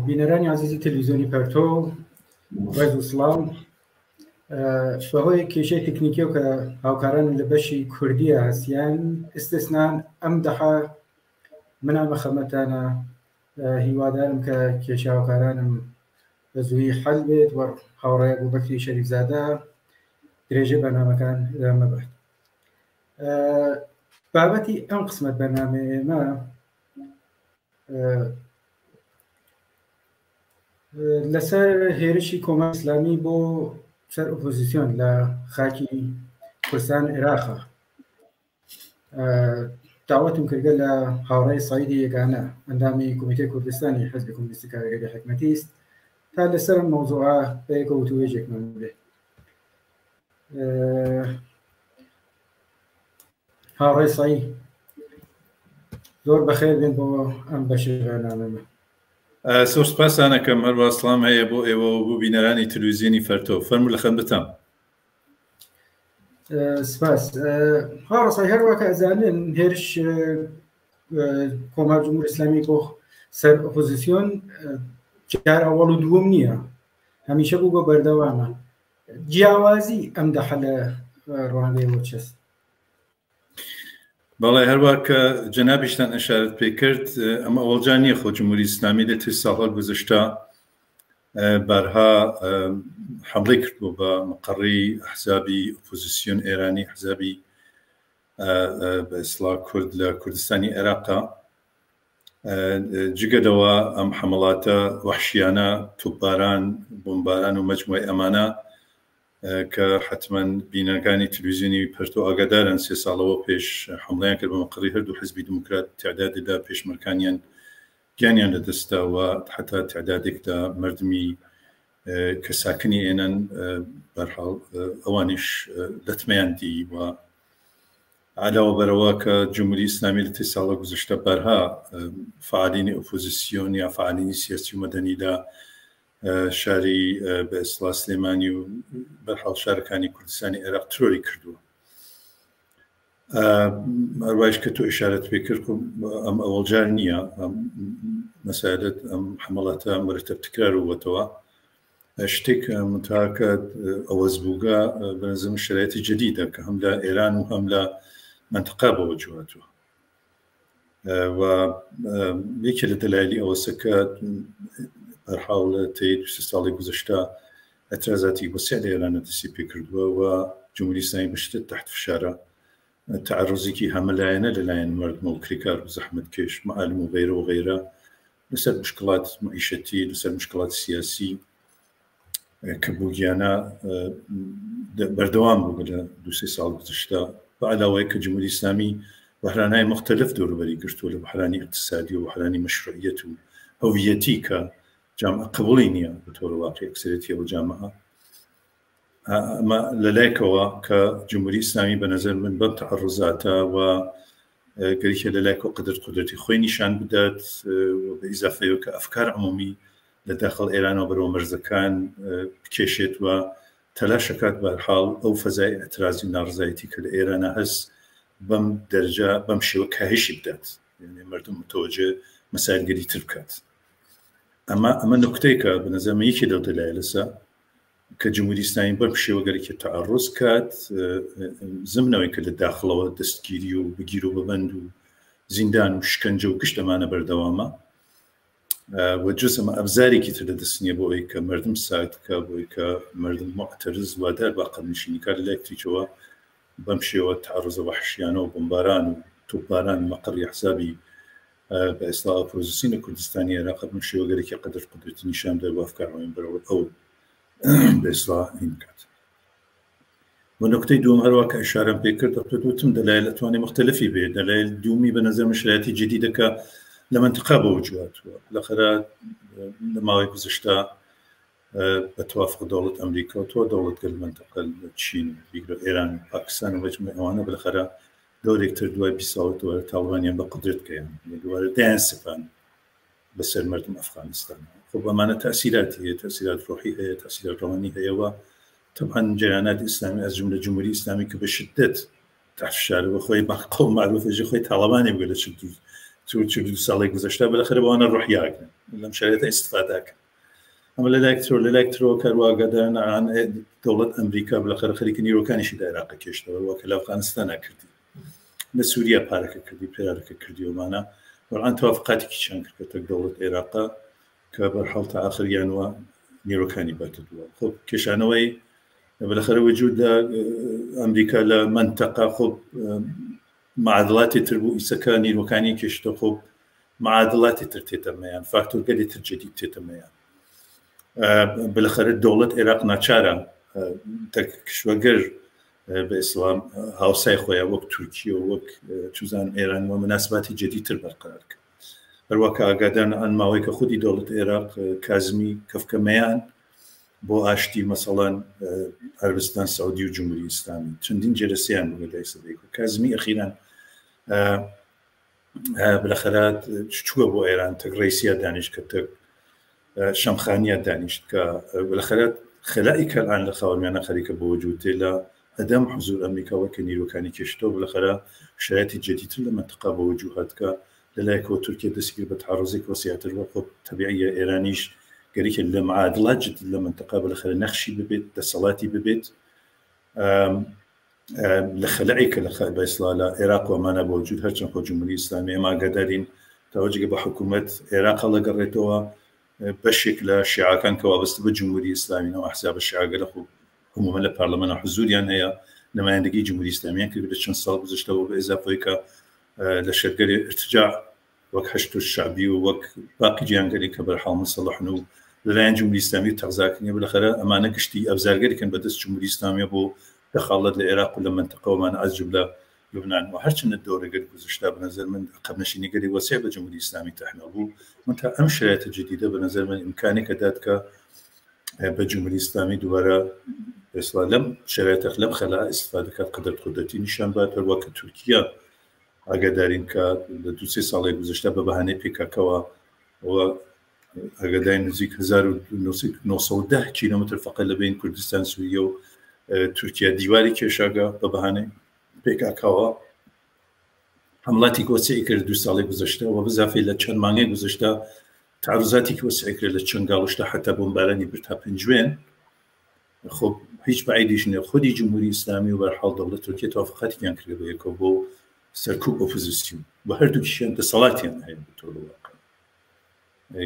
بینەرانی عزیزی تەلەڤیزیۆنی پەرتۆ ڕێز و سڵام بەهۆی کێشەی تەکنیکیەوە کە هاوکاران لە بەشی کوردیە هەستیان ئستثنان ئەم دەحا منامە خەمەتانە هیوادارم کە کێشە هاوکارانم بە زوویی حەل بێت و هاوڕێ ئەبوبەکری شەریفزادە درێژە بەرنامەکان ئێمە بێت. بابەتی ئەم قسمەت بەرنامەی ئێمە لەسەر هێرشی کۆمەڵ ئیسلامی بۆ سەر ئۆپۆزیسیۆن لە خاکی کوردستان عێراقە. داوەتم کردە لە هاوڕێی سەعیدی یەگانە ئەندامی کۆمیتەی کوردستانی حەزبی کۆمونیستی کارگەری حکومەتیست تا لەسەر مەوزوعە بەیەکە وتوێژێکمان بێ. هاوڕێی سەعید زۆر بەخێر بێن بۆ ئەم بەشی بەرنامەمە. زۆر سپاسانەکەم هەروە سڵام هەیە بۆ ئێوە و بۆ بینەرانی تەلەڤیزیۆنی فەرتۆ. فەرموو لە خەم بتەم. سپاس. هاوڕێی هەروە کە ئەزانن هێرش کۆمەڵ جمهوری ئیسلامی بۆ سەر ئۆپۆزیسیۆن جار ئەوەڵ و دووەم نییە، هەمیشە بوو بە بەردەوامە. جیاوازی ئەم دەحە لە ڕوانگەیەوە چەست؟ بەڵێ هەروە کە جەنابیشتان ئەشارەت پێ کرد، ئەمە ئەوەڵجان نییە خۆ جمهوری ئیسلامی لە 30 ساڵە گوزشتە بارها حمڵەی کردبوو بە مەقەڕی ئەحزابی ئۆپۆزیسیۆن ئێرانی، حزابی بە ئیسڵاح کورد لە کوردستانی عێراقا. جگەدەوە ئەم حمڵاتە وەحشیانە، توپباران، بۆمباران و مەجموعی ئەمانە کە حتمما بینەکانی تەلەڤیزیۆنی پەرتۆ ئاگادارن 3 ساڵەوە پێش حمڵەیان کرد بە مەقەڕی هەردوو حزبی دموکرات، تعدادێدا پێشمەرکانیان گیانیان لەدەستاوە، حتا تعدادێکدا مردمی کە ساکنی ئێنن بەرحاڵ ئەوانیش دەتمەیان دی و علاوە بەرەوە کە جمهوری ئیسلامی لە 30 ساڵە گوزشتە بەرها فعالینی ئۆپۆزیسیۆن یا فعالینی سیاسی و مەدەنیدا شاری بە ئیسڵاح سلێمانی و بەرحاڵ شارەکانی کوردستانی عێراق ترۆری کردووە. هەروایش کە تۆ ئیشارەت پێ کرد ئەم ئەوەڵجار نییە، مەسائلەت ئەم حمڵاتە مرتب تکراروەتەوە. شتێک منتهاکە ئەوەز بووگە بەنظرم شرایەتی جدیدە کە هەم لە ئێران و هەم لە منطقە بەوە جوهاتوە و یەکێ لە دەلایلی ئەوەسەکە بەرحاڵ تێی 30 ساڵی گوزشتە ئەترازاتی وەسیع لە ئێرانە دەستی پێ کردووە و جمهوری ئیسلامی بەشدەت تحت فشارە، تعرضێکی هەمەلایەنە لەلایەن مردمە و کریکار و زەحمەتکێش، معالم و غەیرە و غەیرە لەسەر مشکلات معیشەتی، لەسەر مشکلات سیاسی کە بووگیانە بەردەوام بوو لە 2-3 ساڵ گزشتە، بە علاوەیە کە جمهوری ئیسلامی بەحرانای مختلف دەوروبەری گرتووە لە بەحرانی اقتصادی و بەحرانی مەشروعیەت و هەویەتی کە جامعە قبوڵی نییە بە تۆرە واقعی ئەکسەرەتی ئەو جامعە. ئەمە لەلایەکەوە کە جمهوری ئیسلامی بە نەزەر من بەم تەعەڕوزاتە و گەریکە لەلایەکەوە قدرتی خۆی نیشان بدات بە ئیزافەیەوە کە ئەفکار عمومی لە داخل ئێرانەوە بەرەوە مەرزەکان بکێشێت و تەلاشەکات بەرحاڵ ئەو فەزای ئەترازی ناڕزایەتی کە لە ئێرانە هەست بەم دەرەجە بەم شێوە کاهشی بدات، یعنی مردم متوجه مەسائلگەری تر بکات. ئەمە نکتەیەکە بە نەزەرم یەکێ لەو دەلایلەسە کە جمهوری ئیسلامی بەم شێوە گەرەکی تەعەڕوز کات، زمنەوەی کە لە داخڵەوە دەستگیری و بگیر و ببەند و زیندان و شکنجە و گشت ئەمانە بەردەوامە و جز ئەمە ئەبزارێکی تر لەدەست نییە بۆ ئەوەی کە مردم ساک بکە، بۆی کە مردم معتەرز وادار بە قەڵنشینی کار لە لای تریجەوە بەم شێوە تەعەڕوزە وەحشیانە و بۆمباران و توپباران مەقەڕی ئەحزابی بە ئیسڵاح ئۆپۆزیسیۆن کوردستانی عێراق بەم شێوە گەرەکی قدرتی نیشان بدات و ئەفکارەوەی بەرەوە ئەو بە ئیسڵاح بکات. و نکتەی دووەم هەروە کە ئیشارەم پێ کرد وتم دەلایل ئەتوانێت مختلفی بێت. دەلایل دوومی بە نەزەرم شرایەتی جدیدەکە لە منطقە بەوە جوهاتووە. لەخەرا لە ماوەی گوزشتە بە توافق دەوڵەت ئەمریکا و تۆ دەوڵەتگەر منطقە لە چین، ئێران و پاکستان و مەجموعی ئەوانە بەلەخەرا دەورێکتر دوای 20 ساڵ دووارە تاڵبانیان بە قدرت کەیان، دووارە دایان سپان بەسەر مردم ئەفغانستان. خۆ بەمانە تەسیراتی هەیە، تەسیرات ڕۆحی هەیە، تەسیرات ڕۆحانی هەیەوە. طبعا جریانات ئیسلامی ئەز جملە جمهوری ئیسلامی کە بە شدت تحت فشار و خۆی بەقەڵ معروفە خۆی تاڵبانی بگە لە 42 ساڵی گوزەشتا، بەلەخەرە بەوانە ڕۆحیاکەن لەم شرایطە ئیستفادەکە ئەمە لە لایەکترەوە کارواگەدان عن دەوڵەت ئەمریکا بەڵەخەرە خەریکی نیرۆکانیشی دا عێراق کێشتەوە وەکە لە ئەفغانستانە کردی لە سووریا پارەکە کردی پێرارەکە کردیەوەمانە بەڵام توافقاتێکی چیان کرد کە دەوڵەت عێراقا کە بەرحەڵ تا ئاخریانوە نیرۆکانی باتدووە خۆ کێشانەوەی بالاخره وجود ئەمریکا لە منتەقا خۆ معادڵاتی تر بوو ئیسەکە نیرۆکانی کێشتە خۆ معادڵاتی تر تێتەمەیان فاکتۆرگەلی تر جدید تێتەمەیان بالاخره دەوڵەت عێراق ناچارە کشوەگەر بە ئیسلام هاوسای خۆیان وەک تورکیە و وەک چوزان ئێران و مناسباتی جدیدتر بەرقرار کرد هەروەکە ئاگادان ئەن ماوەی کە خودی دەوڵەت عێراق کازمی کەفکەمەیان بۆ ئاشتی مەسەڵەن عەربستان سعودی و جمهوری ئیسلامی چەندین جێرەسیان بوو لەلای سەدەی کازمی ئەخیران بالاخره چووە بۆ ئێران تەک ڕیسیا دانیشت کە تەک شەمخانیە دانیشت کە بالاخره خلایی کە الان لە خاوەنیانە خەریکە بۆ وجود تێ لە ئەدەم حزور ئەمریکاوە کە نیرۆکانی کێشتەوە بالاخره شرایطی جدیدتر لە منتەقا بۆ وجود هات کە لەلایەکەوە تورکیا دەستگیر بە تەعەڕوزێک وەسیعتر وە خۆ تەبیعیە ئێرانیش گەریکە لە معادڵات جدید لە منتەقا بالاخره نەخشی ببێت دەسەڵاتی ببێت لە خەلای کە لە بەئیسڵام لە عێراق ومانە بۆ وجود هەرچەند خۆ جمهوری ئیسلامی ئێمە ئاگادارین تاوەجێگە بە حکوومەت عێراق هەڵەگەڕێتەوە بەشێک لە شیعەکان کە وابەستە بە جمهوری ئیسلامیەوە ئەحزاب شیعەگە لە عمومەن لە پارلەمانە حزوریان هەیە نمایندگی جمهوری ئیسلامیان کرد لە چەند ساڵ گذشتەوە بە ئیزافەوەی کە لە شەرگەری ارتجاع وەک هەشت شعبی و وەک باقی جیهانگەری کە بەرحاڵ مسەڵحن و لەلایەن جمهوری ئیسلامی تەغزاکردنی بالاخره ئەمانە گشتی ئەبزارگەریکەن بەدەست جمهوری ئیسلامیە بۆ دەخاڵەت لە عێراق و لە منتەقەوەمانە ئەز جملە لبنان و هەرچەندە دەورەگەر گذشتا بەنظر من قەبنشینیگەری وەسیع بە جمهوری ئیسلامی تەحمیل بوو من تا ئەم شرایطە جدیدە بەنظر من ئیمکانێکە داد کە بە جمهوری ئیسلامی دووبارە ئێستا لەم شرایطە لەم خەلا ئیستفادە کات قدرت قودرەتی نیشان بات هەروەکە تورکیا ئاگادارین کە لە دو سێ ساڵی گذشتا بە بەهانەی پێکاکەوە ئاگاداری نزیک 1910 کیلۆمتر فقط لە بین کوردستان سووریە و تورکیا دیواری کێشاگە بە بەهانەی پێکاکەوە هەمڵاتی وەسیعی کرد دو ساڵی گذشتە و بزافی لە چەند مانگەی گذشتا تعرضاتی وەسیعی کرد لە چنگاڵشتا حتا بۆمبارانی برتا پنجوێن خۆ هیچ بەعیدیش نییە خودی جمهوری ئیسلامی و بەرحاڵ دەوڵەت تورکیا توافقاتیان کرد بە یەکەوە بۆ سەرکوب ئۆپۆزیسیۆن بە هەردووکیشیان دەسەڵاتیان هەیە بەتۆڕ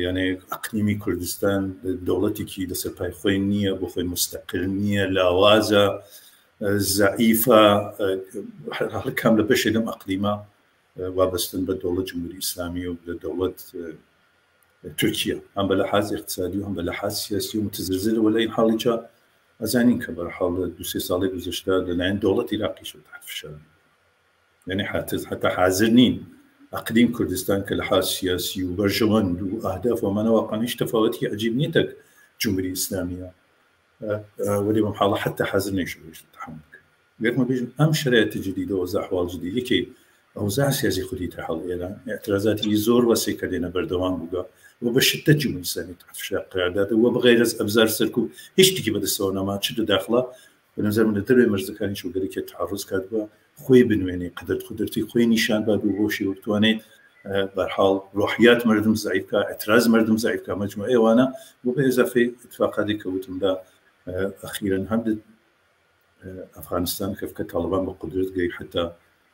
یعنی ئەقلیمی کوردستان دەوڵەتێکی لەسەر پای خۆی نییە بۆ خۆی مستەقل نییە لاوازە زعیفە هەڵکام لە بەشێ لەم ئەقلیمە وابەستن بە دەوڵەت جمهوری ئیسلامی و لە دەوڵەت تورکیا هەم بە لەحاز اقتصادی و هەم بە لەحاز سیاسی و متزلزلەوە لە این حاڵیچە ئەزانین کە بەرحاڵ دو سێ ساڵی گذشتا لەلایەن دەوڵەت عێراقیش تحت فشار یعنی حتا حاضر نین ئەقلیم کوردستان کە لەحاز سیاسی و بەرژەوەند و ئەهداف ومانە واقعیش تەفاوەتی عەجیب نییە تەک جمهوری ئیسلامیە ولی بەم حاڵە حتا حاضر نەیشوش تحمل گەرمە بێژم ئەم شرایطە جدیدە و ئەحواڵ جدیدەکەی ئەوزاع سیاسی خودی تەحەڵ ئێران اعتراضاتی زۆر وەسێ کە لێنە بەردەوام بووگە و بە شدت جمهوری ئیسلامی تحت فشار قرار دادا و بغیر از ئەبزار سەرکوب هیچ شتێکی بەدەستەوە نەما چ داخڵە بەنظر من لە دەروێ مەرزەکانی شوگەرێکی تعرض کات بە خۆی بنوێنێ قدرت قودرەتی خۆی نیشان باد و بۆشی وەکتوانێت بەرحاڵ ڕۆحیات مردم ضعیفکە اعتراض مردم ضعیفکە مجموعە ئێوانە بۆ بە ئێزافەی اتفاقاتی کەوتم دا أخيرا هم أفغانستان كيف كطالبان بقدرة جاي حتى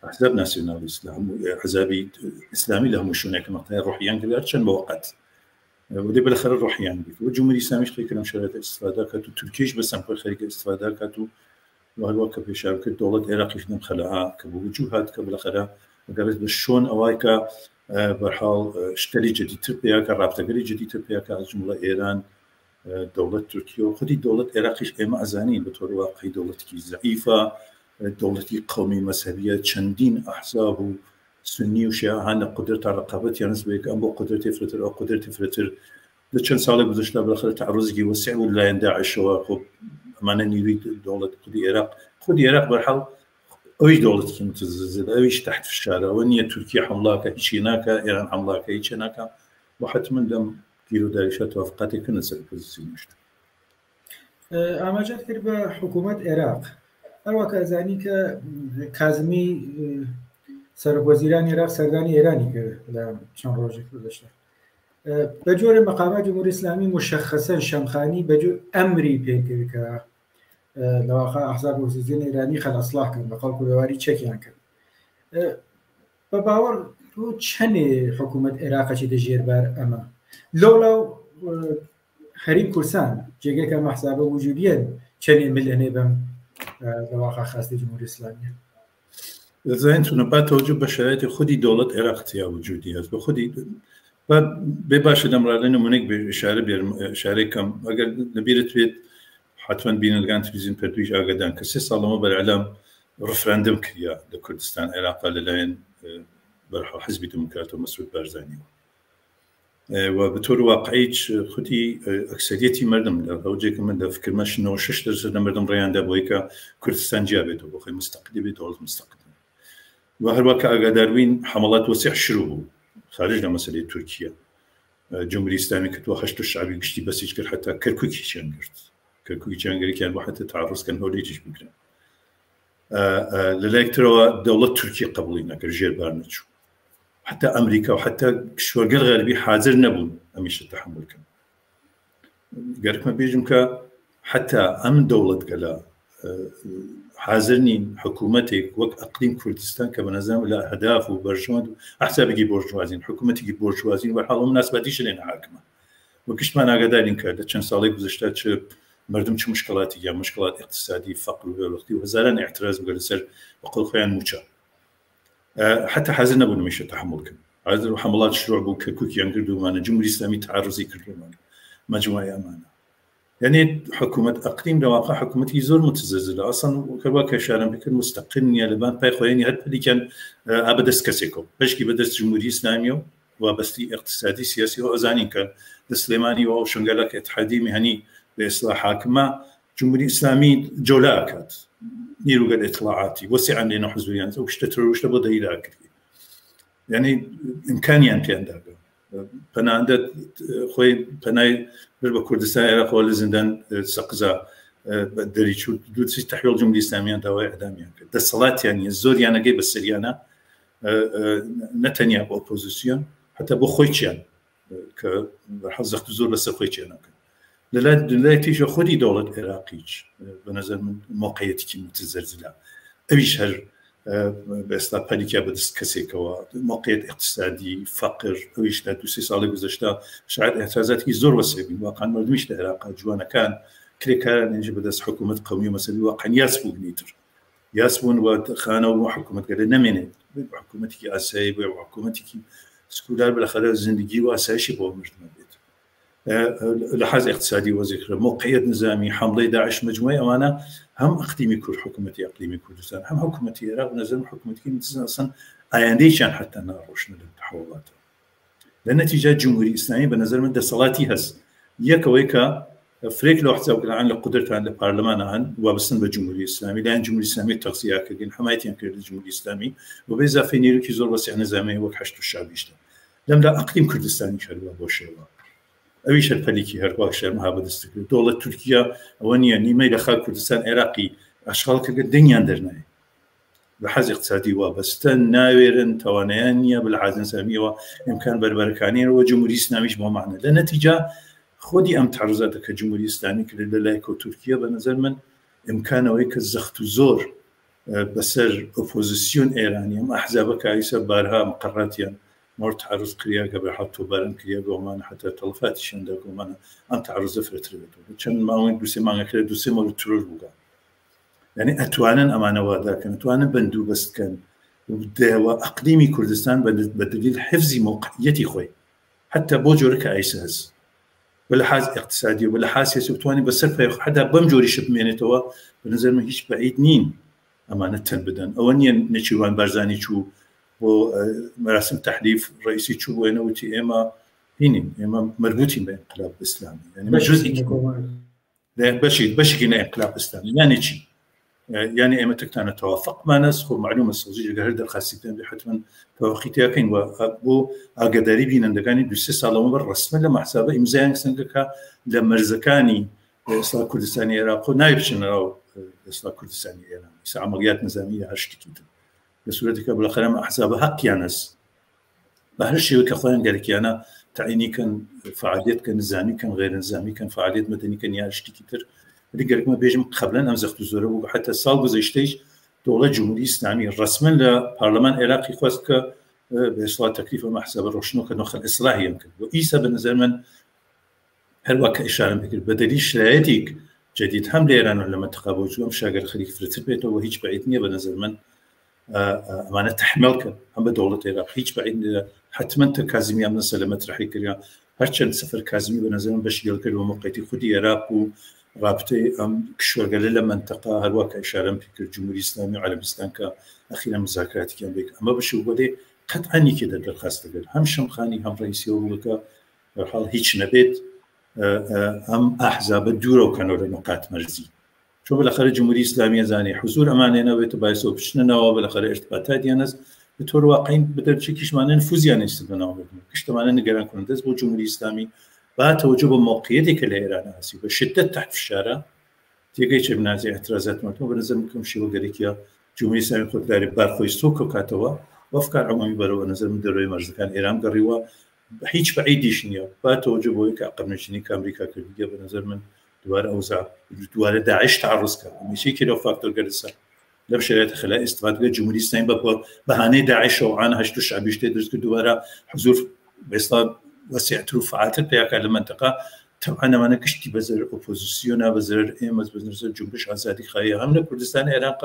أحزاب ناسيونال الإسلام وأحزاب إسلامي لهم شون هيك مقطع روحيان كذا أرشان بوقت ودي بالآخر روحيان بيك والجمهوري الإسلامي شيء كلام شرائط استفادة كاتو تركيش بس هم كل خارج استفادة كاتو وهالوقت بيشارك الدولة العراقية شنو خلقها كبوجوهات كبالآخر قالت بالشون أوايكا برحال اشتري جديد تربية كرابطة جديد تربية كجملة إيران دولت تركيا وخدي دولة عراقيش إما أزانين بطور واقعي دولتي ضعيفة دولتي قومي مذهبية چندين أحزاب سني وشيعة هانا قدرة على رقابتي يعني نسبة أم قدرة فرتر أو قدرة فرتر لشان صالح گذشته بالآخر تعرضي وسع ولا يندعش وخب أمانة نريد دولة خدي العراق برحال أي دولة متزلزلة أيش تحت في الشارع ونية تركيا حملاك هيك هناك إيران حملاك هيك هناك وحتما دم كيلو دارشات توافقاتي كنا سرپوزیسیون شد. ئاماژات کرد بە حکوومەت عێراق هەروەکە ئەزانی کە کازمی سەرۆکوەزیرانی عێراق سەردانی ئێرانی کرد لە چەند ڕۆژێک گذشتە بەجۆرە مەقامات جمهوری ئیسلامی مشخصەن شەمخانی بەجۆر ئەمری پێکرد کە لەواقع ئەحزاب ئۆپۆزیسیۆن ئێرانی خەل ئەسلاحکەن بە خەڵک و لەواری چەکیان کرد بە باوەڕ تۆ چەندێ حکوومەت عێراقەی دەژێربار ئەمە لەوڵاو هەریم کورسان جێگەکە مەحسابە وجودیەن چەندێ ملێنێ بەم لەواقع خاستی جمهوری ئیسلامی زين تنبأ توجب بشرية خدي دولة عراقية وجودية بخدي بباشر دمر لنا منك بإشارة كم أجر نبيرت بيت حتما بين الجان تلفزيون بردويش أقدان كسي صالما بالإعلام رفراندم كيا لكردستان عراق للاين برحو حزب ديمقراطي ومسعود بارزاني وبطور واقعيش خدي أكثريتي مردم لوجهك من ده فكر مش إنه 6% مردم ريان ده بويكا كردستان جابته بخي مستقل بدولة مستقل وهروكا أقدروين حملات وسع شروع خارجنا مسألة تركيا جمهورية الإسلامية كتوخشت الشعبي قشتي بس يشكر حتى كركوكي شانجرت كركوكي شانجري كان واحد تعرض كان هو ليجيش بكرة لذلك ترى دولة تركيا قبلينا كرجال بارنتشو حتى أمريكا وحتى شوارق الغالبي حاضر نبون أميش التحمل كان قالك ما بيجمك حتى أم دولة قلا حاضرنين حكومتك وقت أقليم كردستان كبنظام لا أهداف وبرجوان أحساب يجي برجوازين حكومتك يجي برجوازين والحال الناس بديش لين حاكمة وكش ما نقدرين كذا كان صالح گذشته چه مردم چه مشكلاتي يا مشكلات اقتصادي فقر ووقتي وهزاران اعتراض وقال سر وقل خيان موشا حتى حاضر نبون مش تحمل كم حاضر حملات شروع بو كركوك ينقردوا معنا جمهورية الإسلامية تعرضي كردوا معنا مجموعة أمانة يعني حكومة أقليم لواقع حكومتي زور متزلزلة أصلا كواك شارم بكر مستقلني لبان باي خويني هاد اللي كان أبدس كسيكو بشكي بدرس جمهورية إسلامية وبستي اقتصادي سياسي وأزاني كان السليماني وشنقلك اتحادي مهني بإصلاح حاكمة جمهورية إسلامي جولاكات نيرو قد إطلاعاتي وسع عندنا حزبيان وش تترو وش تبغى دايلاك يعني إمكانية أنت عندك فأنا عندك خوي فأنا بربا كردستان عراق ولا زندان سقزا بدري شو دوتسي تحويل جمهورية إسلامية دواء إعدامية ده الصلاة يعني الزور يعني جاي بالسريانة نتنيا بأوبوزيسيون حتى بخويتشان كحزق زور بس خويتشان لا تيجي خدي دولة عراقيش بنظر من موقعيتك متزلزلة أيش هر بس لا باليكا بدس كسيكا وموقعيت اقتصادي فقر أيش لا دوسي صالح گذشته شاید اعتراضات زور وسيبين واقعا مردمش العراق جوانا كان كريكان يجي بدس حكومة قومية مثلا واقعا ياسبون نيتر ياسبون وخانوا حكومة قال نمينه حكومتك أسايب وحكومتك سكولار بالأخير زندگی وأساسي بو مردم بيت لحاظ اقتصادي وذكر موقعية نظامي حملة داعش مجموعة وانا هم اقليمي كل حكومتي اقليمي كردستان هم حكومتي العراق ونزل حكومتي متزن اصلا ايانديشان حتى ناروشنا للتحولات لنتيجة جمهورية إسلامية بنظر من صلاتي هز يك ويكا فريق لو حساب عن القدرة عن البرلمان عن وابستن بالجمهورية الإسلامية لأن الجمهورية الإسلامية تغذية كدين حمايتي عن الجمهورية الإسلامية وبإضافة نيرو كي زور وسع نظامي وحشد الشعب يشتغل لم لا أقليم كردستاني شروا بوشيوا أويش الفلكي هرباش المهابة دستقل دولة تركيا وانيا نيمي لخال كردستان عراقي أشغال كالدنيا درناي بحاز اقتصادي وابستن ناويرن توانيانيا بالحاز نسامية وإمكان بربركانين وجمهورية إسلاميش بو معنى لنتيجة خودي أم تعرضات كجمهورية إسلامية كاللايكو تركيا بنظر من إمكانه ويك الزخت زور بسر أوبوزيسيون إيرانية ما أحزابك عيسى بارها مقراتيا مور تعرض كريا قبل حطوا بارن كريا قومان حتى طلفات شندا قومان أم تعرض زفرة ربطوا كان ما وين دوسي ما كلا دوسي مور ترور بقى يعني أتوانا أمانة وادا كان أتوانا بندو بس كان وأقليمي كردستان بدليل حفظي موقعيتي خوي حتى بوجورك عيسى ولا حاز اقتصادي ولا حاز سياسي وتواني بصرف حدا بمجوري شب مينتوا بنظر ما هيش بعيد نين أمانة بدن أولنيا نشيوان بارزاني شو ومراسم تحليف رئيسي شو وين وتي إما هينين إما مربوطين بانقلاب إسلامي يعني جزء لا بشي كنا انقلاب إسلامي يعني شيء يعني إما تكتانا توافق ما نسخ معلومة صوزية جهرد الخاصيتين بحتما توافقيتها كين وأبو أقدري بين عندكاني دوسي صالون بالرسم لما حسابه إمزاج سنجكا لما رزقاني إصلاح كردستاني العراق نايب شنراو إصلاح كردستاني العراق عمليات نظامية هشتكي بصورتك بالآخر ما حسابه حق يانس بهالشيء وكأخوان قالك أنا تعيني كان فعاليات كان نظامي كان غير نظامي كان فعاليات مدني كان يعرش كتير اللي قالك ما بيجم قبلا أمزخت الزورة وحتى سال جزيشتيج دولة جمهورية إسلامية رسما لبرلمان عراقي خاص بإصلاح تكليف ما حسب الروشنو كنوخ الإصلاح يمكن وإيسا بالنسبة من هل وكا إشارة بكر بدليل شرايتك جديد هم ليران لما تقابل جوام شاقر خليك فرتر بيته وهيج بعيدني بالنسبة من أمانة تحملك هم بدولة العراق هيج بعيد حتما كازمي من سلامة رح يكريا هرچند سفر كازمي بالنسبة من باش يلقى وموقعتي خدي عراق ورابطة كشور قال لما منطقة هل وكا إشارة بكر جمهورية إسلامية وعالم إسلام كأخيرا مذاكرات كان بك أما بشو بدي قطعا كده درخواست دل هم شمخاني هم رئيسي ولكا برحال هيج نبيت هم أحزاب الدورة كانوا لنقاط مرزي شو بالآخر الجمهورية الإسلامية زاني حضور أماننا بيتبايسوا بشنا وبالآخر ارتباطات ديانز بتور واقعين بدرجة كيش معنا نفوز يعني استدنا كيش تمانا نقرأ كنا دز بالجمهورية الإسلامي بعد توجب موقعيتك لإيران هسي بشدة تحت في الشارع تيجي شيء بنازع اعتراضات مرتو بنزل منكم شيء وقالك يا جمهورية الإسلامية خد داري بارخوي سوق وكاتوا وأفكار عمومي برو نزل من دروي مرز كان إيران قريوا هيج بعيديش نيا بعد توجب ويك أقرن شني كأمريكا كردية بنزل من دوار أوزع دوار داعش تعرض كا مشي كده فاكتور جلسة لا بشريات خلاء استفادة الجمهورية الإسلامية بهاني داعش وعنا هشتو الشعب يشتدرس كدوارا حضور بإصلاح وسع رفعات البياك على المنطقة طبعا ما نكشتي بزر أوبوزيسيونا بزر إيمز بزر جنبش عزادي خاية هم لكردستان العراق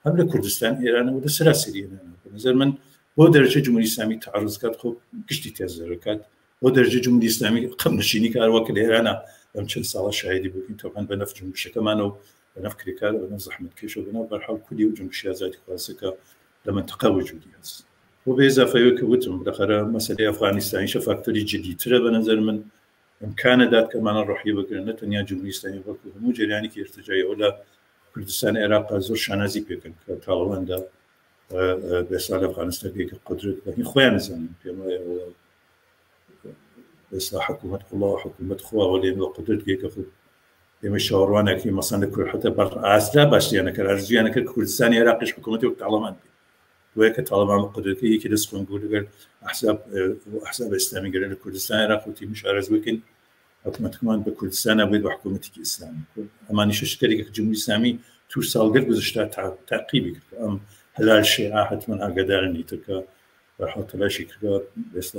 هم لكردستان إيران وده سلاسل بنظر من هو درجة جمهورية الإسلامية تعرض كات خب كشتي تزركات هو درجة جمهورية الإسلامية قبل نشيني كأروك إيران أمشي صلاة شهيدي بقين طبعا بنف جنبش كمان وبنف كريكال وبنف زحمة كيش وبنف برحال كلي وجنبش عزادي خاصة لما تقوي جوديها وبإضافة يكوتهم بالآخر مسألة أفغانستان شفاكتوري جديد ترى بنظر من إمكان ذات كمان الروحية بقرن نتنيا جمهورية الإسلامية بقول مو جرياني كي ارتجاعي ولا كردستان العراق زور شانازي بيكن كطالبان ده بإصلاح أفغانستان كي قدرة هي خوان زمان في بإصلاح حكومة الله وحكومة خوا ولا قدرة كي كفو يمشوا روانا كي مصنع كل حتى بر أسلا باش يعني كأرزو يعني كردستان العراقي حكومته وطالبان وهيك طالما قدرتي كده سكون نقول أحزاب إسلامية قال الكردستان العراق وتي مش عارز وكن حكومة كمان بكردستان أبيد وحكومتك إسلامي أما نشوش كريك الجمهورية الإسلامية توصل قلب وزشتات تعقيبك أم هلال الشيعة حتما أقدرني تلك راح لا شيء كذا بس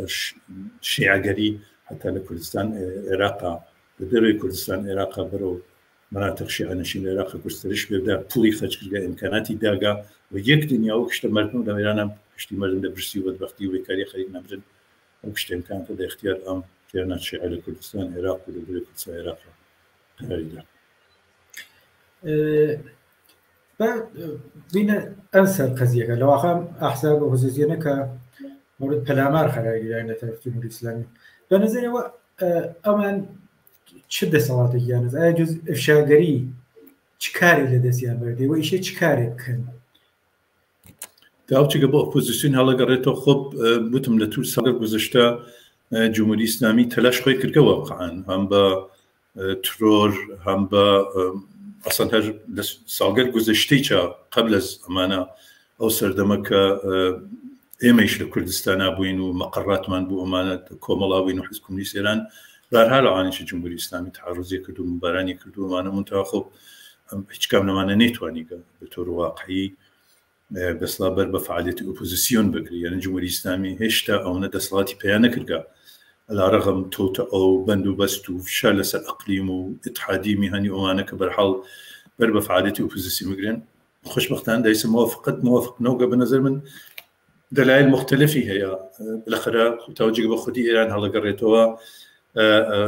الشيعة قري حتى لكردستان العراق بدري كردستان العراق برو مناطق شيعة نشين العراق كرستريش بيبدأ بولي خرج كذا إمكاناتي داقة ويك دنيا وكشت مردم دميرانا كشت مردم دبرسي ودبختي وكاري خلينا نمرن وكشت إمكانات ده اختيار أم كيانات شيعة لكردستان العراق ودبري كردستان العراق هذا بعد بين أنسى القضية لو أخام أحزاب وخصوصيا كمورد بلامار خلاقي يعني طرف الجمهورية الإسلامية بنظري هو أمان شدة صلاتي يعني أي جزء إفشاقري چکاری لدەستیان بردی و ئیشە چکارێک بکەن داوچی بۆ ئۆپۆزیسیۆن هەڵەگەڕێتەوە خۆب بوتم لە توور ساڵ گوزەشتە جمهوری ئیسلامی تەلاش خۆی کردەوە واقعاً هەم بە ترۆر هەم بە ئەسڵەن هەر لە ساڵگەر گوزەشتەیچە قبل از ئەمانە ئەو سەردەمە کە ئێمەیش لە کوردستانە بووین و مەقەڕاتمان بوو ئەمانە کۆمەڵاوین و حیزب کۆمونیست ئێران بەرها لەوانەیەکی جمهوری ئیسلامی تەعەڕوزی کرد و مبارانی کرد و ئەمانە منتها خۆب هیچ کام لەمانە نەیتوانی بە تۆر واقعی بەسڵا بەر بە فعالیەتی ئۆپۆزیسیۆن بگری یعنی جمهوری ئیسلامی هێشتا ئەوەنە دەسەڵاتی پێیان نەکردگا على رغم توتا أو بندوبست وفشل لسر أقليم وإتحادي مهني وأنا كبرحال بربى فعاليتي وبوزيسي مجرين خوش بختان ده اسم موافق نوجا بنظر من دلائل مختلفة هي بالآخر توجه بخدي إيران هلا قريتوها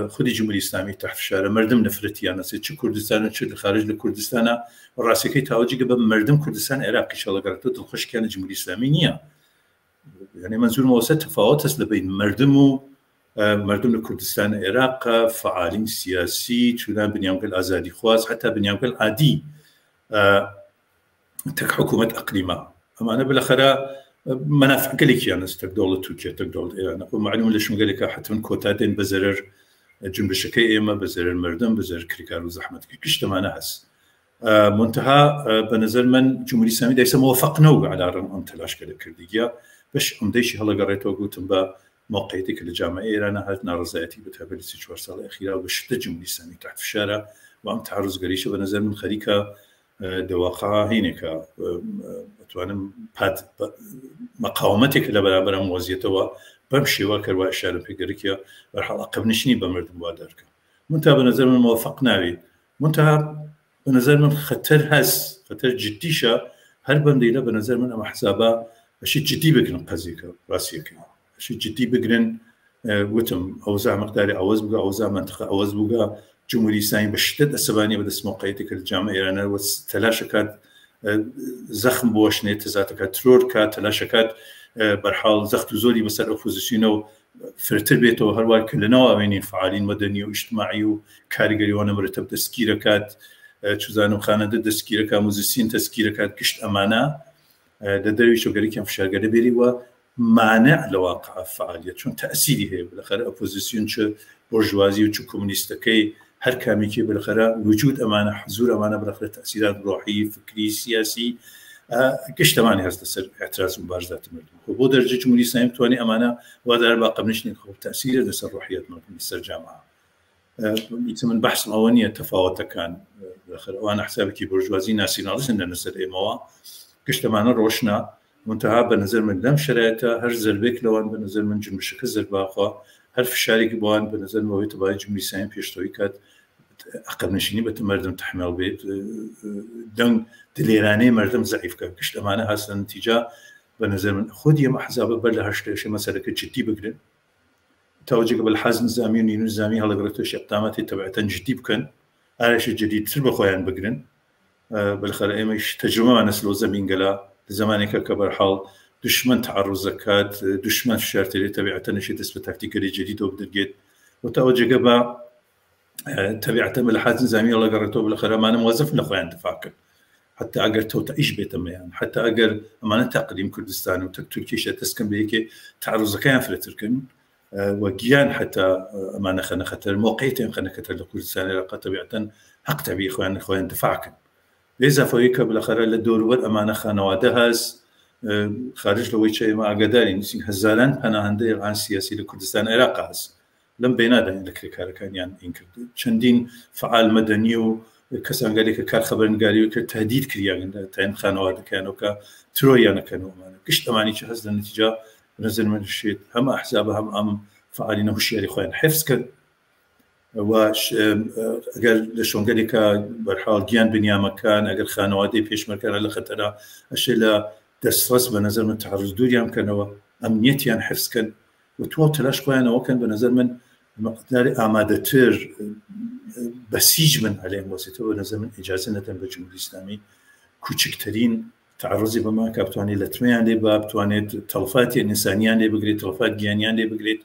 خدي جمهورية إسلامية تحت الشارع مردم نفرتي أنا سيد شو كردستان شو الخارج لكردستان والرأسي كي توجه بمردم كردستان عراقي شاء الله قريتوه الخش كان جمهورية إسلامية يعني منظور مواسط تفاوت بين مردم مردم كردستان العراق فعالين سياسي تولان بنيامقل آزادي خواز حتى بنيامقل عادي تك حكومة أقليمة أما أنا بالآخرة منافع قليك يعني تك دولة تركيا تك دولة إيران ومعلوم ليش مقالك حتى من كوتاتين بزرر جنب الشكاية إما بزرر المردم بزرر كريكار وزحمة كيش تمانا هس منتهى بنظر من جمهورية إسلامية دايسا موافق نوع على رغم أمتلاش كده كردية باش أمديشي هلا قريتو قلتم با موقعيتك للجامعة إيران هات نارزاتي بتهبل 4 سال أخيرة وبشتة جمهوري إسلامي تحت الشارع وعم تعرض قريشة بنظر من خريكة دواقع هينك أتوانم باد مقاومتك لبرابر موازيته بمشي واكر وأشار في قريكيا برحال أقبنشني بمرد موادرك منتهى بنظر من موافقنا بي منتهى بنظر من خطر جديشة هل بنديلا بنظر من أما حسابا أشي جدي بقرن قزيكا راسيكا أشي جدي بقرن وتم أوزاع مقداري أوز بقى أوزاع منطقة أوز بقى جمهوري إسلامي بشتت السبانية بدس موقعيتك الجامعة إيران وتلاشكات زخم بوشني تزاتك ترور كات تلاشكات برحال زخت زوري بس الأوبوزيسيونو فرتر بيتو هروال كلنا وامينين فعالين مدني واجتماعي وكاريجري وانا مرتب تسكيرة كات چوزانم خانه دسكيرة كات موزيسين تسكيرة كات كشت أمانة ددري شو قري كان فشار قري بيري ومانع لواقع فعالية شون تأثيري هي بالآخر أوبوزيسيون شو برجوازي وشو كومونيستكي هر كامي كي بالآخر وجود أمانة حضور أمانة بالآخر تأثيرات روحي فكري سياسي كشت أمانة هذا السر اعتراض مبارز ذات مردم وبو درجة جمهوري إسلامي تواني أمانة وهذا أربعة قبلنشني خوف تأثير ذات الروحيات مردم السر جامعة يتم بحث الأولية تفاوت كان بالآخر وأنا حسابي كي برجوازي ناسيوناليست إن نسر إيموا كشت أمانة روشنا منتهى بنظر من لم شرائطها هر زربك لوان بنظر من جمهور زرباخا هر فشاري بوان بنظر ما ويتباي جمهوري إسلامي بيشتوي كات عقب نشيني بتمردم تحمل بيت دن دليراني مردم ضعيف كان كشت أمانة هاسا نتيجة بنظر من خود يوم أحزاب بلا هشتش مسألة جدي بقرن توجه قبل حزم نظامي ونينو نظامي هلا قرأتوش اقداماتي تبعتن جدي بكن على شيء جديد تربى خويان بقرن بالخلا إيمش تجربة نسلو زمين قلا زمانك كبر حال دشمن تعرض زكاة دشمن في شرطي تبعتن شيء تثبت تكتيكي جديد وبدرجت وتوجه قبل تبعتن بالحزم نظامي هلا قرأتو بالخلا ما أنا موظف لخويان تفاكر حتى أجر توتا إيش بيتم يعني حتى أجر أمانة تقديم كردستان وتركيا تسكن بيك تعرض زكاة في التركن وجيان حتى أمانة خنا خطر موقعتين خنا خطر لكردستان لقى طبيعة حق تبي خوان دفاعكن لذا فويك بالآخر للدور والأمانة خنا ودهز خارج لوي شيء ما قدرين نسين هزالان أنا عندي عن سياسي لكردستان العراق هز لم بينادين لكريكار كان يعني إنك شندين فعال مدني كسان قال لك كار خبرن قالوا تهديد كريان تاين خانوات كانوا كترويانا كانوا معنا كشت أماني شهز النتيجة نزل من الشيء هم أحزابها هم فعالين وشيء خوان حفظ كان واش قال لشون قال لك برحال جيان بنيا مكان أجر خانواتي فيش مكان على خطرة الشيء دسترس بنزل من تعرض دوريان كانوا أمنيتيان حفظ كان وتوتلاش خوان وكان بنزل من مقدار آمادتر بسيج من عليهم وسيته ونزل من إجازة بالجمهورية الإسلامية كوچکترین تعرضی بما كابتواني لتميان لي بابتواني تلفات إنسانيان لي بقريت تلفات جيانيان لي بقريت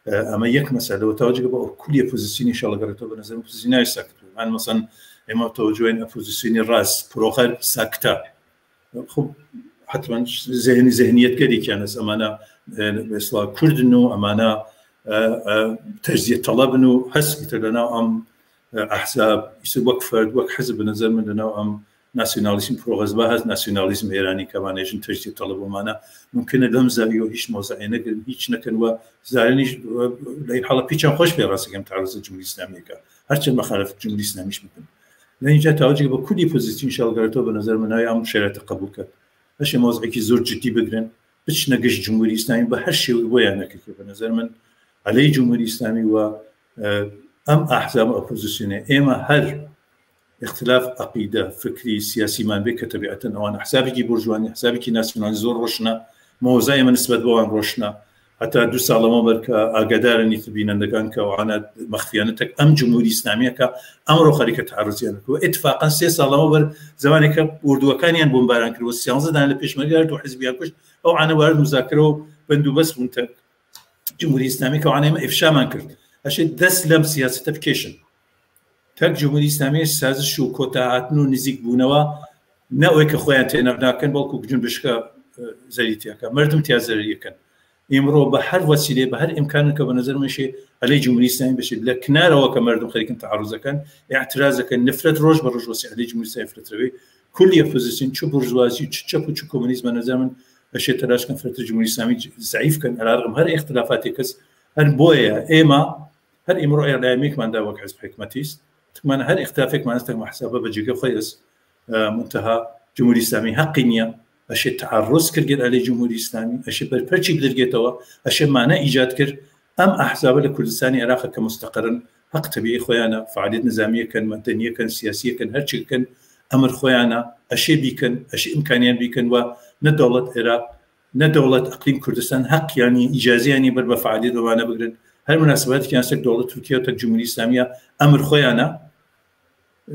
أما يك مسألة وتوجه بقى كل بوزيشن إن شاء الله قريته بنزل بوزيشن ساكت عن مثلا إما توجهين بوزيشن الرأس بروخر ساكتة خب حتما ذهنية كذي كانت أمانة مثلا كرد إنه أمانة تجزية طلب إنه حسب لنا أم أحزاب يصير وقت فرد وقت حزب بنزل من لنا أم ناسيوناليزم بروغز باهز ناسيوناليزم إيراني كمان يجن تجزية طلب ومانا ممكن لهم زاوية هيش موزعينه هيش نكن وزارني لين حالا بيشان خوش براسك هم تعرض الجمهورية الإسلامية هرچند مخالف الجمهورية الإسلامية مش ممكن لين جاء توجه بكل بوزيشن إن شاء الله قرأته بنظر من هاي أم شريعة قبول كات هالشي موضوعي كي زور جدي بقرن بتش نقش الجمهورية الإسلامية بهالشي ويانا كي بنظر من علي الجمهورية الإسلامية و أم أحزاب أوبوزيسيونية إما هر اختلاف عقيدة فكري سياسي ما بك تبعة أوان حسابك برجواني حسابك ناسيونال زور روشنا موزاي من نسبة بوان روشنا حتى دو سال ما برك أقدارني تبين عندك وعنا مخفيانتك أم جمهورية إسلامية كأمر خارج تعرضيانك واتفاقا 3 سال ما بر زمانك أردو كانيان بومباران كرو السياسة دان لبيش مجال وحزبيان كش أو عنا وارد مذاكرة بندو بس وانت جمهورية إسلامية وعنا إفشا ما كرت أشي دسلم سياسة تفكيشن تاك جمهورية إسلامية سازش شو كوتاعتنو نزيك بونوا نأويك خوان تنبنا كان بالكو جن بشكا زريتيا كان مردم تيا زريتيا كان يمرو بحر وسيلة بحر إمكانك بنظر مشي على جمهورية إسلامية بشي لكن نارا كمردم خليك تعرض كان اعتراض كان نفرت روج برج وسي على جمهورية إسلامية فتروي كل يفوزين شو برجوازي شو كومونيزم نظر من ئەشێ تەلاشکەن فرەتە جمهوری ئیسلامی زعیفکەن ئەرغم هەر اختلافاتی کەس هەر بۆیە ئێمە هەر ئیمڕۆ ئێرلایەمێکماندا وەک حزب حکومەتیست تکمانە هەر اختلافێکمان هەستێکمە حسابە بە جێگە خۆی منتها جمهوری ئیسلامی حەقی نییە ئەشێ تعرض کرد ئەلێ جمهوری ئیسلامی ئەشێ بەرپەرچی بدرگێتەوە ئەشێ مانە ئیجاد کرد ئەم ئەحزابە لە کوردستانی عێراق کە مستەقرن حق تەبیعی خۆیانە فعالیت نظامیەکەن مەدەنیەکەن سیاسیەکەن هەرچیکەن ئەمر خۆیانە ئەشێ بیکەن ئەشێ ئیمکانیان بیکەن و نە دەوڵەت عێراق نە دەوڵەت ئەقلیم کوردستان حەقیانی ئیجازیانی بەر بە فعالیت ئەوانە بگرن هەر مناسبەتێکیان سەر دەوڵەت تورکیا و تەک جمهوری ئیسلامیە ئەمر خۆیانە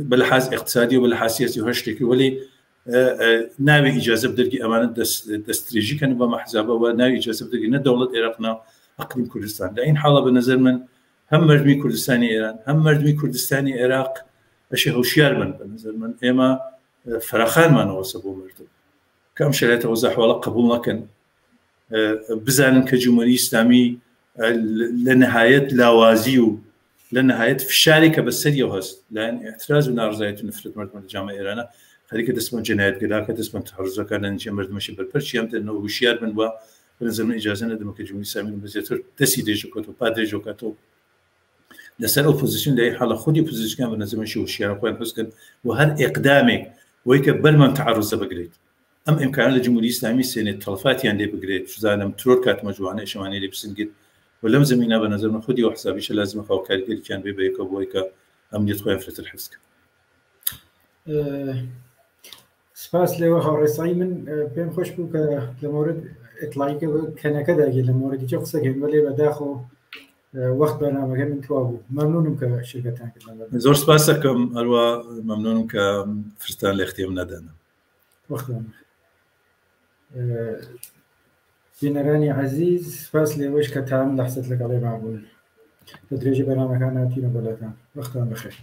بە لەحاز اقتصادی و بە لەحاز سیاسی و هەر شتێکی وەلی ناوی ئیجازە بدەرگی ئەمانە دەستدرێژیکەن بە مەحزابەوە ناوی ئیجازە بدەرگی نە دەوڵەت عێراقنا ئەقلیم کوردستان لە این حاڵە بە نەزەر من هەم مردمی کوردستانی ئێران هەم مردمی کوردستانی عێراق ئەشێ هەوشیار بن بە نەزەر من ئێمە فراخانمانەوەسە بۆ مردم کەم شرایطەوە زەحواڵە قبول نەکەن بزانن کە جمهوری ئیسلامی لە نهایەت لاوازی و لە نهایەت فشاری کە بەسەریەوە هەست لایەن اعتراض و ناڕزایەتی و نفرەت مردمە لە جامعە ئێرانە خەریکە دەستمە جەنایەتگەراکە دەستمە تەحەڕزەکان لە نێچێ مردمەشی بەرپەرچیان دێنەوە هوشیار بن وە بەنظر من ئیجازە نەدەمە کە جمهوری ئیسلامی بەزیاتر دەستی دێژەکەوت و پادێژۆکاتەوە لەسەر ئەو پۆزیسیۆن لە حاڵە خودی پۆزیسیۆنەکان بە نظر منشی هوشیارە خۆیان حوزکەن و هەر ئێقدامێک وەی کە بەرمان تەعەڕزە بگرێت ئەم ئیمکانە لە جمهوری ئیسلامی سێنێت تەڵفاتیان لێ بگرێت زانم ترۆر کاتمە جوانە شەمانەی لێ بسنگێت و لەم زمینە بە نظر من خودی و حسابیشە لازمە خاوکاریگەریان بێ بەیەکە بۆی کە ئەمنیەت خۆیان فرەتر حفظکە. سپاس لێوە هاوڕێسایی من پێم خۆش بوو کە لە مورد ئیطلاعیکە کەنەکەداگیر لە موردی قسەکەین بەلێ بەداخۆ وەخت بەرنامەکە من توا بوو مەمنونم کە شرکەتان کرد. زۆر سپاس دەکەم هەروە مەمنونم کە فرستان لە اختیارم نەدانا. وەختان بینەرانی عەزیز سپاس لێوەش کە تام لەحسەت لەگەڵێ مابوون لە درێژی بەرنامەکان هاتینە بەلاتان وەختان بەخێر.